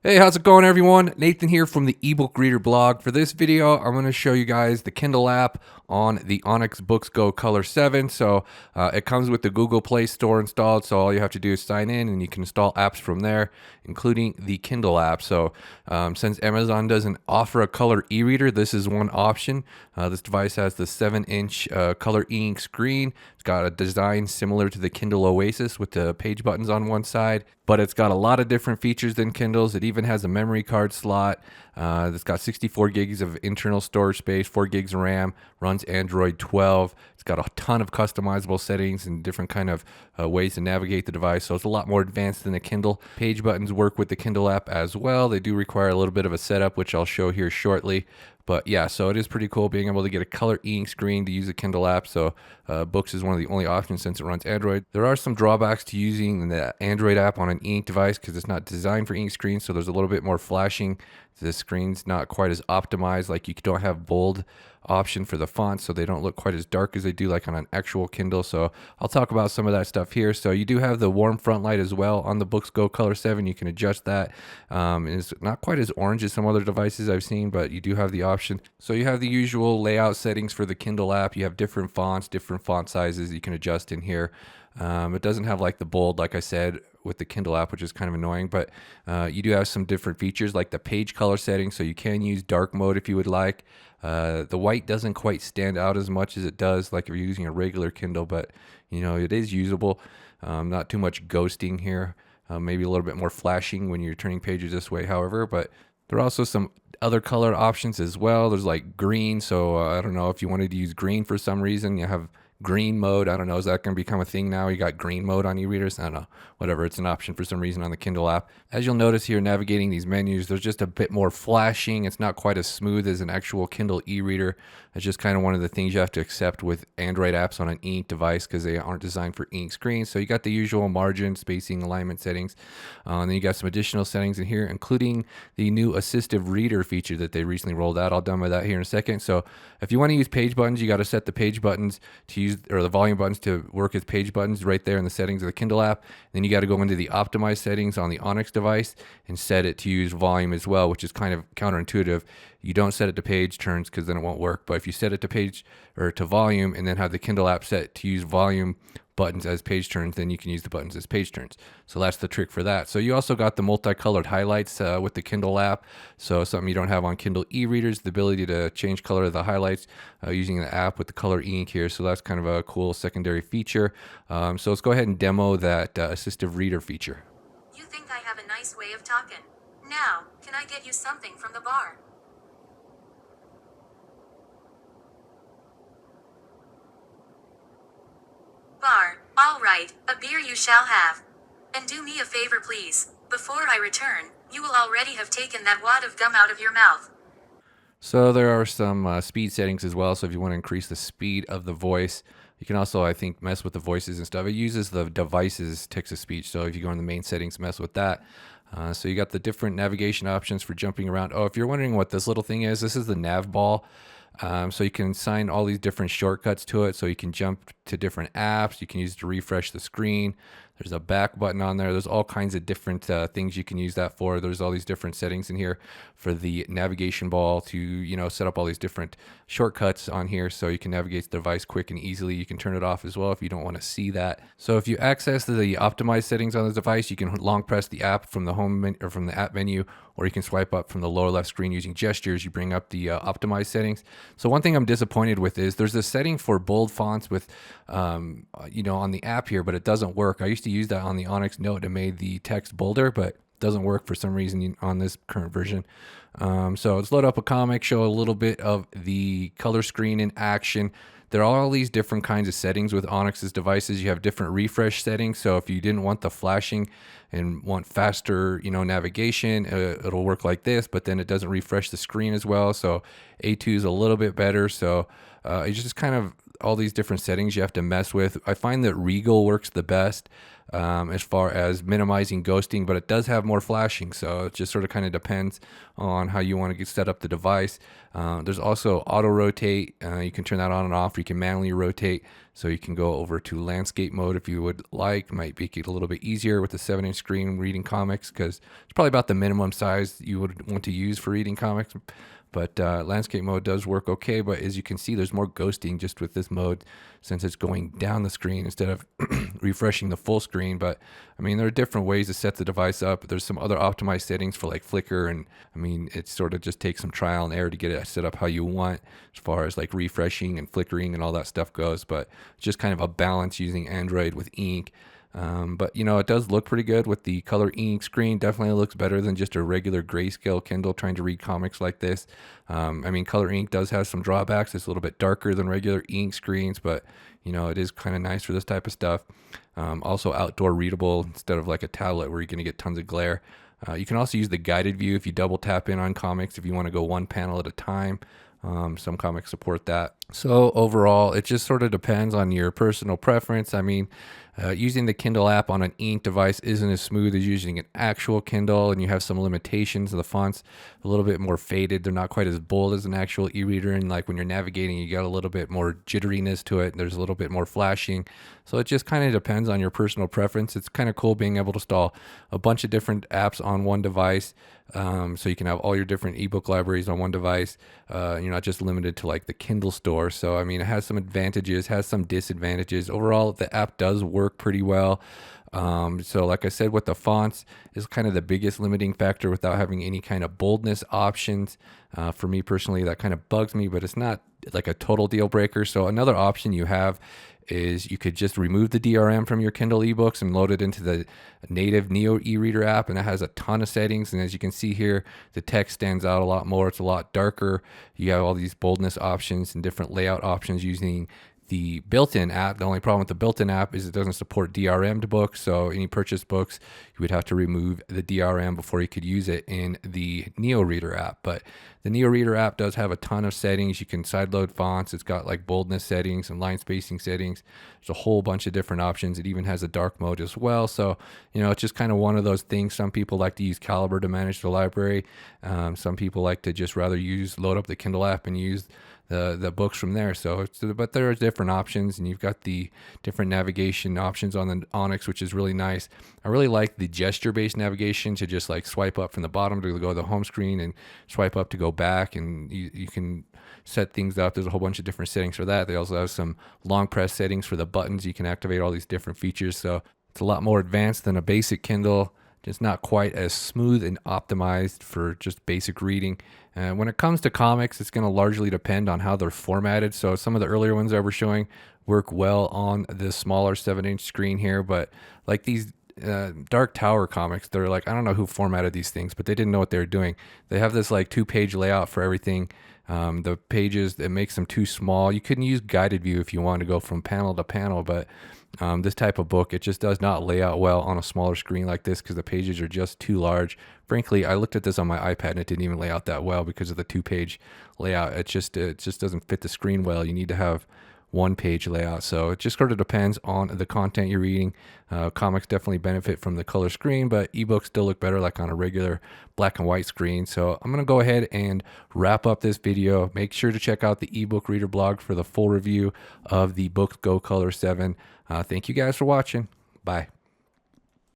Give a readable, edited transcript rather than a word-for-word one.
Hey, how's it going, everyone? Nathan here from the ebook reader blog. For this video, I'm going to show you guys the Kindle app on the Onyx Boox Go Color 7. So it comes with the Google Play Store installed, so all you have to do is sign in and you can install apps from there, including the Kindle app. So since Amazon doesn't offer a color e-reader, this is one option. This device has the 7-inch color e-ink screen. It's got a design similar to the Kindle Oasis with the page buttons on one side, but it's got a lot of different features than Kindle's. It even has a memory card slot. It's got 64 gigs of internal storage space, 4 gigs of RAM, runs Android 12. It's got a ton of customizable settings and different kind of ways to navigate the device. So it's a lot more advanced than the Kindle. Page buttons work with the Kindle app as well. They do require a little bit of a setup, which I'll show here shortly. But yeah, so it is pretty cool being able to get a color e-ink screen to use a Kindle app. So Boox is one of the only options since it runs Android. There are some drawbacks to using the Android app on an e-ink device because it's not designed for e-ink screens. So there's a little bit more flashing. The screen's not quite as optimized. Like you don't have bold option for the fonts, so they don't look quite as dark as they do like on an actual Kindle. So I'll talk about some of that stuff here. So you do have the warm front light as well on the Boox Go Color 7. You can adjust that. And it's not quite as orange as some other devices I've seen, but you do have the option. So you have the usual layout settings for the Kindle app. You have different fonts, different font sizes you can adjust in here. It doesn't have like the bold, like I said, with the Kindle app, which is kind of annoying, but you do have some different features like the page color setting, so you can use dark mode if you would like. The white doesn't quite stand out as much as it does like if you're using a regular Kindle, but you know, it is usable. Not too much ghosting here. Maybe a little bit more flashing when you're turning pages this way, however, but there are also some other color options as well. There's like green, so I don't know if you wanted to use green for some reason. You have green mode. I don't know. Is that going to become a thing now? You got green mode on e-readers? I don't know. Whatever. It's an option for some reason on the Kindle app. As you'll notice here, navigating these menus, there's just a bit more flashing. It's not quite as smooth as an actual Kindle e-reader. It's just kind of one of the things you have to accept with Android apps on an e-ink device because they aren't designed for e-ink screens. So you got the usual margin, spacing, alignment settings. And then you got some additional settings in here, including the new assistive reader feature that they recently rolled out. I'll demo that here in a second. So if you want to use page buttons, you got to set the page buttons to use, or the volume buttons to work as page buttons right there in the settings of the Kindle app. Then you got to go into the optimized settings on the Onyx device and set it to use volume as well, which is kind of counterintuitive. You don't set it to page turns because then it won't work. But if you set it to page or to volume and then have the Kindle app set to use volume buttons as page turns, then you can use the buttons as page turns. So that's the trick for that. So you also got the multicolored highlights with the Kindle app. So something you don't have on Kindle e-readers, the ability to change color of the highlights using the app with the color e-ink here. So that's kind of a cool secondary feature. So let's go ahead and demo that assistive reader feature. You think I have a nice way of talking. Now, can I get you something from the bar? Bar, all right, a beer you shall have. And do me a favor please, before I return, you will already have taken that wad of gum out of your mouth. So there are some speed settings as well. So if you want to increase the speed of the voice, you can also, I think, mess with the voices and stuff. It uses the device's text-to-speech. So if you go in the main settings, mess with that. So you got the different navigation options for jumping around. Oh, if you're wondering what this little thing is, this is the nav ball. So you can assign all these different shortcuts to it. So you can jump to different apps. You can use it to refresh the screen. There's a back button on there. There's all kinds of different things you can use that for. There's all these different settings in here for the navigation ball to, you know, set up all these different shortcuts on here so you can navigate the device quick and easily. You can turn it off as well if you don't want to see that. So if you access the optimized settings on the device, you can long press the app from the home menu or from the app menu, or you can swipe up from the lower left screen using gestures. You bring up the optimized settings. So one thing I'm disappointed with is there's a setting for bold fonts with, you know, on the app here, but it doesn't work. I used to use that on the Onyx Note. It made the text bolder, but doesn't work for some reason on this current version. So let's load up a comic, show a little bit of the color screen in action. There are all these different kinds of settings with Onyx's devices. You have different refresh settings. So if you didn't want the flashing and want faster, you know, navigation, it'll work like this, but then it doesn't refresh the screen as well. So A2 is a little bit better. So it's just kind of all these different settings you have to mess with. I find that Regal works the best. as far as minimizing ghosting, but it does have more flashing. So it just sort of kind of depends on how you want to get set up the device. There's also auto rotate. You can turn that on and off. You can manually rotate. So you can go over to landscape mode if you would like. Might make it a little bit easier with the 7-inch screen reading comics, because it's probably about the minimum size you would want to use for reading comics. But landscape mode does work okay. But as you can see, there's more ghosting just with this mode, since it's going down the screen instead of refreshing the full screen. But I mean, there are different ways to set the device up. There's some other optimized settings for like flicker, and I mean, it sort of just takes some trial and error to get it set up how you want, as far as like refreshing and flickering and all that stuff goes. But it's just kind of a balance using Android with ink. But you know, it does look pretty good with the color ink screen. Definitely looks better than just a regular grayscale Kindle trying to read comics like this. I mean, color ink does have some drawbacks. It's a little bit darker than regular ink screens, but you know, it is kind of nice for this type of stuff. Also outdoor readable instead of like a tablet where you're going to get tons of glare. You can also use the guided view if you double tap in on comics, if you want to go one panel at a time. Some comics support that. So overall, it just sort of depends on your personal preference. I mean, using the Kindle app on an ink device isn't as smooth as using an actual Kindle, and you have some limitations. The font's a little bit more faded. They're not quite as bold as an actual e-reader, and like when you're navigating, you got a little bit more jitteriness to it. There's a little bit more flashing. So it just kind of depends on your personal preference. It's kind of cool being able to install a bunch of different apps on one device. So you can have all your different ebook libraries on one device. You're not just limited to like the Kindle store. So, I mean, it has some advantages, has some disadvantages. Overall, the app does work pretty well. So like I said, with the fonts is kind of the biggest limiting factor without having any kind of boldness options. For me personally, that kind of bugs me, but it's not like a total deal breaker. So another option you have is you could just remove the DRM from your Kindle ebooks and load it into the native Neo e-reader app, and it has a ton of settings. And as you can see here, the text stands out a lot more. It's a lot darker. You have all these boldness options and different layout options using the built-in app. The only problem with the built-in app is it doesn't support DRM'd books. So any purchased books, you would have to remove the DRM before you could use it in the Neo Reader app. But the Neo Reader app does have a ton of settings. You can sideload fonts. It's got like boldness settings and line spacing settings. There's a whole bunch of different options. It even has a dark mode as well. So, you know, it's just kind of one of those things. Some people like to use Calibre to manage the library. Some people like to just rather load up the Kindle app and use the books from there. But there are different options, and you've got the different navigation options on the Onyx, which is really nice. I really like the gesture-based navigation to just like swipe up from the bottom to go to the home screen and swipe up to go back, and you can set things up. There's a whole bunch of different settings for that. They also have some long press settings for the buttons. You can activate all these different features. So it's a lot more advanced than a basic Kindle. It's not quite as smooth and optimized for just basic reading. When it comes to comics, it's going to largely depend on how they're formatted. So some of the earlier ones I was showing work well on the smaller 7-inch screen here, but like these Dark Tower comics, they're like, I don't know who formatted these things, but they didn't know what they were doing. They have this like 2-page layout for everything. The pages, it makes them too small. You couldn't use guided view if you wanted to go from panel to panel, but this type of book, it just does not lay out well on a smaller screen like this because the pages are just too large. Frankly, I looked at this on my iPad and it didn't even lay out that well because of the 2-page layout. It just doesn't fit the screen well. You need to have 1-page layout. So it just sort of depends on the content you're reading. Comics definitely benefit from the color screen, but ebooks still look better like on a regular black and white screen. So I'm going to go ahead and wrap up this video. Make sure to check out the ebook reader blog for the full review of the Boox Go Color 7. Thank you guys for watching. Bye.